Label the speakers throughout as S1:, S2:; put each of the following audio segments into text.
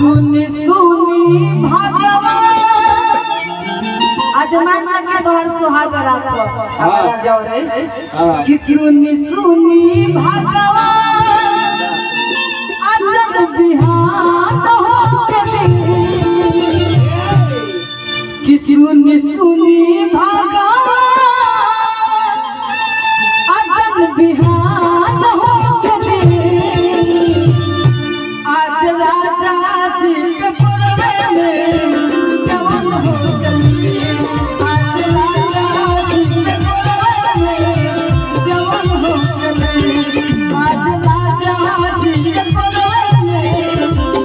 S1: सुनी सुनी भगवान आज माना के तोहर सुहाग रात हमारा जाओ रे कि सुनी सुनी भगवान आज बिहान हो के कि सुनी सुनी भगवान आज बिहान हो के आज राजा जी के पुरवे में जवान हो गई आज राजा जी के पुरवे में जवान हो गई आज राजा जी के पुरवे में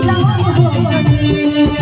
S1: जवान हो गई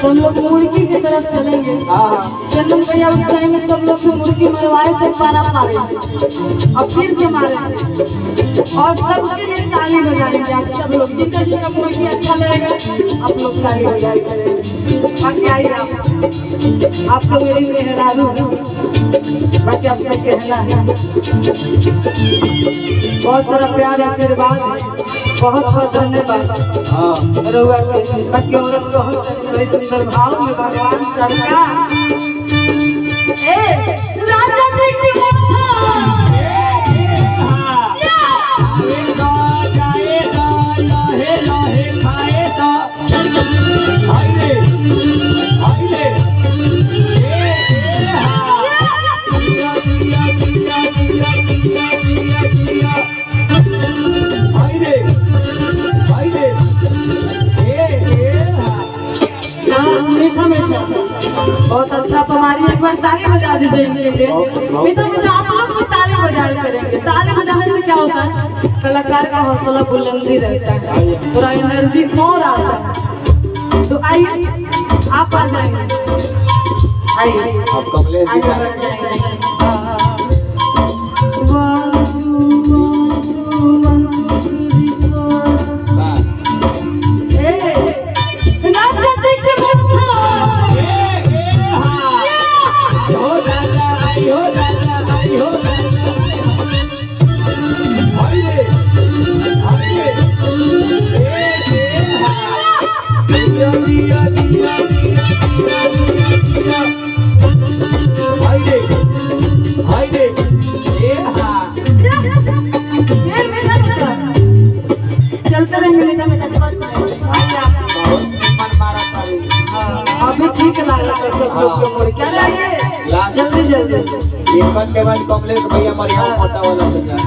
S1: हम लोग मुर्गी की तरफ चलेंगे। चंदन भैया उस टाइम में सब लोग मुर्गी मरवाए थे, पारा पारे अब फिर से मारे और सबके लिए ताली बजाएंगे। आप सब लोग जितना जितना मुर्गी अच्छा लगेगा आप लोग ताली बजाए करेंगे। बाकी आइए आप तो मेरी मेहरारू बाकी आपका कहना है बहुत सारा प्यार आशीर्वाद बहुत बहुत धन्यवाद। रहुआ बाकी औरत बहुत सुंदर भाव में भगवान सरकार राजा जी की बहुत अच्छा। तुम्हारी एक बार ताली बजा दी जाएंगे। मित्र आप लोग भी ताली बजाया करेंगे। ताली बजाने से क्या होता है, कलाकार का हौसला बुलंदी रहता है, पूरा एनर्जी और आता है। तो आइए आप आ जाएंगे, आइए आप कमलेश हो
S2: एक बात के बाद कमलेश भैया बढ़िया मोटा वाला से जा